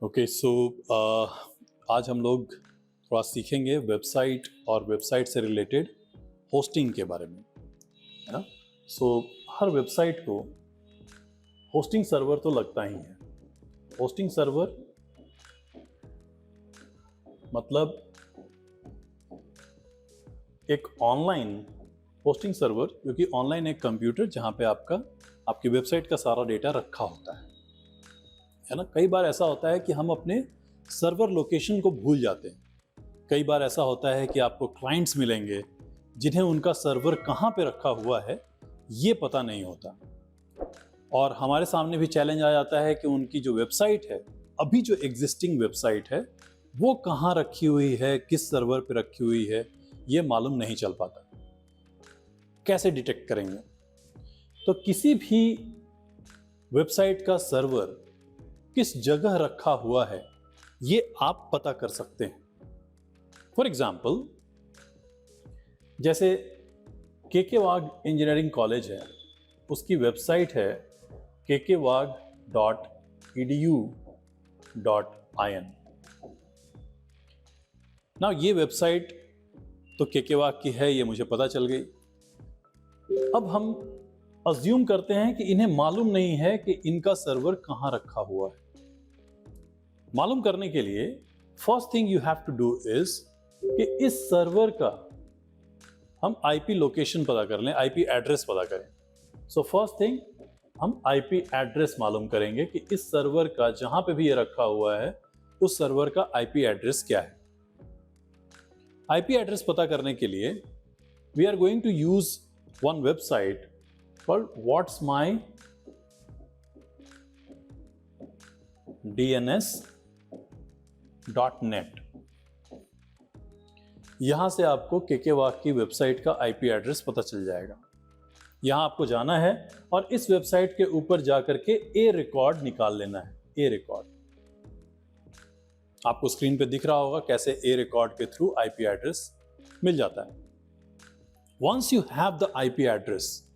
Okay so आज हम लोग थोड़ा सीखेंगे वेबसाइट और वेबसाइट से रिलेटेड होस्टिंग के बारे में, है ना। हर वेबसाइट को होस्टिंग सर्वर तो लगता ही है। होस्टिंग सर्वर मतलब एक ऑनलाइन होस्टिंग सर्वर, क्योंकि ऑनलाइन एक कंप्यूटर जहां पे आपकी वेबसाइट का सारा डेटा रखा होता है ना। कई बार ऐसा होता है कि हम अपने सर्वर लोकेशन को भूल जाते हैं। कई बार ऐसा होता है कि आपको क्लाइंट्स मिलेंगे जिन्हें उनका सर्वर कहाँ पे रखा हुआ है ये पता नहीं होता, और हमारे सामने भी चैलेंज आ जाता है कि उनकी जो वेबसाइट है, अभी जो एग्जिस्टिंग वेबसाइट है, वो कहाँ रखी हुई है, किस सर्वर पे रखी हुई है, ये मालूम नहीं चल पाता। कैसे डिटेक्ट करेंगे? तो किसी भी वेबसाइट का सर्वर किस जगह रखा हुआ है ये आप पता कर सकते हैं। फॉर एग्जाम्पल, जैसे केके वाग इंजीनियरिंग कॉलेज है, उसकी वेबसाइट है kkewag.edu.in। ना ये वेबसाइट तो केके वाग की है, ये मुझे पता चल गई। अब हम अज्यूम करते हैं कि इन्हें मालूम नहीं है कि इनका सर्वर कहां रखा हुआ है। मालूम करने के लिए first thing you have to do is कि इस सर्वर का हम आईपी लोकेशन पता कर लें, आईपी एड्रेस पता करें। सो फर्स्ट थिंग हम आईपी एड्रेस मालूम करेंगे कि इस सर्वर का, जहां पे भी ये रखा हुआ है, उस सर्वर का आईपी एड्रेस क्या है। आईपी एड्रेस पता करने के लिए we are going to use one website called whatsmydns.net। यहां से आपको केके वाग की वेबसाइट का आईपी एड्रेस पता चल जाएगा। यहां आपको जाना है और इस वेबसाइट के ऊपर जाकर के ए रिकॉर्ड निकाल लेना है। ए रिकॉर्ड आपको स्क्रीन पे दिख रहा होगा कैसे ए रिकॉर्ड के थ्रू आईपी एड्रेस मिल जाता है। Once you have the IP address,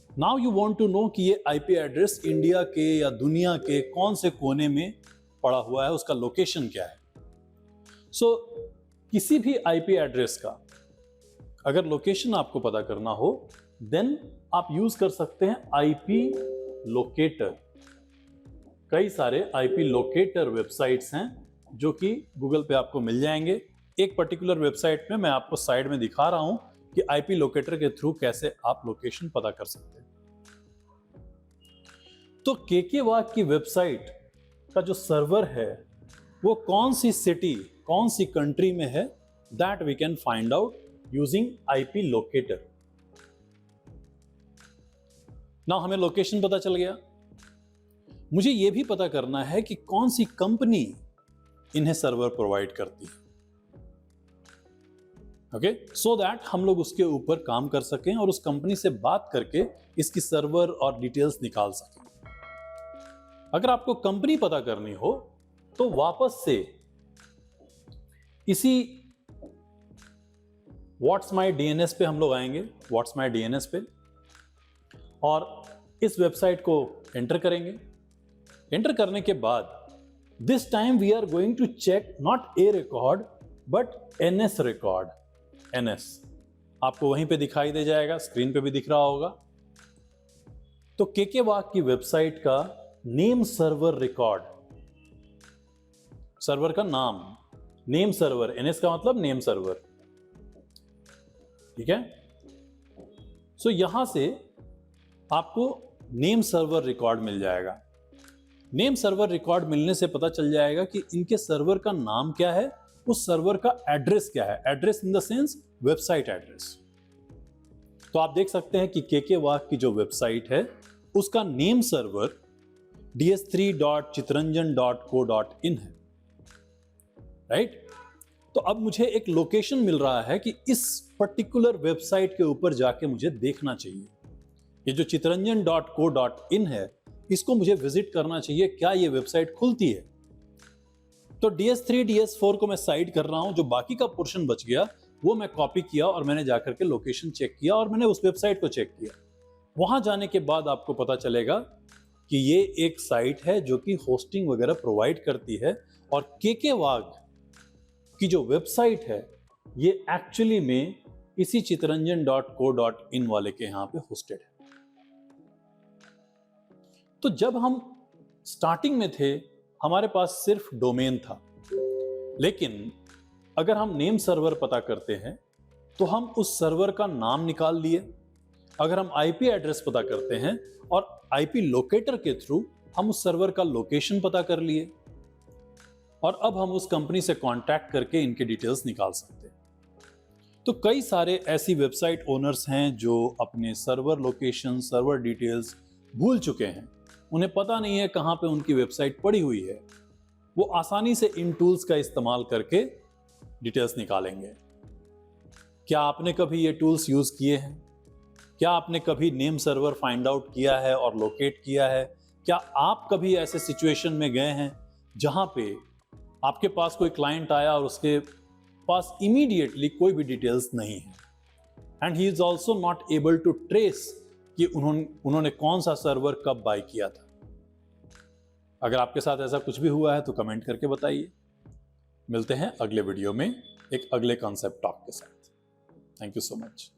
now you want to know कि ये आईपी एड्रेस इंडिया के या दुनिया के कौन से कोने में पड़ा हुआ है, उसका लोकेशन क्या है। सो किसी भी आईपी एड्रेस का अगर लोकेशन आपको पता करना हो, देन आप यूज कर सकते हैं आईपी लोकेटर। कई सारे आईपी लोकेटर वेबसाइट्स हैं जो कि गूगल पे आपको मिल जाएंगे। एक पर्टिकुलर वेबसाइट में मैं आपको साइड में दिखा रहा हूं कि आईपी लोकेटर के थ्रू कैसे आप लोकेशन पता कर सकते हैं। तो केके वाग की वेबसाइट का जो सर्वर है वो कौन सी सिटी, कौन सी कंट्री में है, that we can find out using IP locator. ना हमें लोकेशन पता चल गया, मुझे यह भी पता करना है कि कौन सी कंपनी इन्हें सर्वर प्रोवाइड करती है। ओके, सो दैट हम लोग उसके ऊपर काम कर सकें और उस कंपनी से बात करके इसकी सर्वर और डिटेल्स निकाल सकें। अगर आपको कंपनी पता करनी हो तो वापस से इसी whatsmydns पे हम लोग आएंगे, whatsmydns पे, और इस वेबसाइट को एंटर करेंगे। एंटर करने के बाद this time we are going to check not A record but NS record. NS आपको वहीं पे दिखाई दे जाएगा, स्क्रीन पे भी दिख रहा होगा। तो केके वाग की वेबसाइट का नेम सर्वर रिकॉर्ड, सर्वर का नाम नेम सर्वर, एनएस का मतलब नेम सर्वर, ठीक है। सो यहां से आपको नेम सर्वर रिकॉर्ड मिल जाएगा। नेम सर्वर रिकॉर्ड मिलने से पता चल जाएगा कि इनके सर्वर का नाम क्या है, उस सर्वर का एड्रेस क्या है। Address in the sense website address. तो आप देख सकते हैं कि केके वाग की जो वेबसाइट है उसका नेम सर्वर ds3.chitranjan.co.in है, राइट। तो अब मुझे एक लोकेशन मिल रहा है कि इस पर्टिकुलर वेबसाइट के ऊपर जाके मुझे देखना चाहिए। ये जो chitranjan.co.in है, इसको मुझे विजिट करना चाहिए। क्या ये वेबसाइट खुलती है? तो DS3 DS4 को मैं साइड कर रहा हूं, जो बाकी का पोर्शन बच गया वो मैं कॉपी किया और मैंने जाकर के लोकेशन चेक किया और मैंने उस वेबसाइट को चेक किया। वहां जाने के बाद आपको पता चलेगा कि ये एक साइट है जो कि होस्टिंग वगैरह प्रोवाइड करती है और केके वाघ की जो वेबसाइट है ये एक्चुअली में इसी चितरंजन.co.in वाले के यहां पे होस्टेड है। तो जब हम स्टार्टिंग में थे हमारे पास सिर्फ डोमेन था, लेकिन अगर हम नेम सर्वर पता करते हैं तो हम उस सर्वर का नाम निकाल लिए। अगर हम आईपी एड्रेस पता करते हैं और आईपी लोकेटर के थ्रू हम उस सर्वर का लोकेशन पता कर लिए और अब हम उस कंपनी से कांटेक्ट करके इनके डिटेल्स निकाल सकते हैं। तो कई सारे ऐसी वेबसाइट ओनर्स हैं जो अपने सर्वर लोकेशन, सर्वर डिटेल्स भूल चुके हैं, उन्हें पता नहीं है कहां पे उनकी वेबसाइट पड़ी हुई है। वो आसानी से इन टूल्स का इस्तेमाल करके डिटेल्स निकालेंगे। क्या आपने कभी ये टूल्स यूज किए हैं? क्या आपने कभी नेम सर्वर फाइंड आउट किया है और लोकेट किया है? क्या आप कभी ऐसे सिचुएशन में गए हैं जहां पे आपके पास कोई क्लाइंट आया और उसके पास इमीडिएटली कोई भी डिटेल्स नहीं है and he is also not able to trace कि उन्होंने कौन सा सर्वर कब बाय किया था? अगर आपके साथ ऐसा कुछ भी हुआ है तो कमेंट करके बताइए। मिलते हैं अगले वीडियो में एक अगले कॉन्सेप्ट टॉक के साथ। Thank you so much.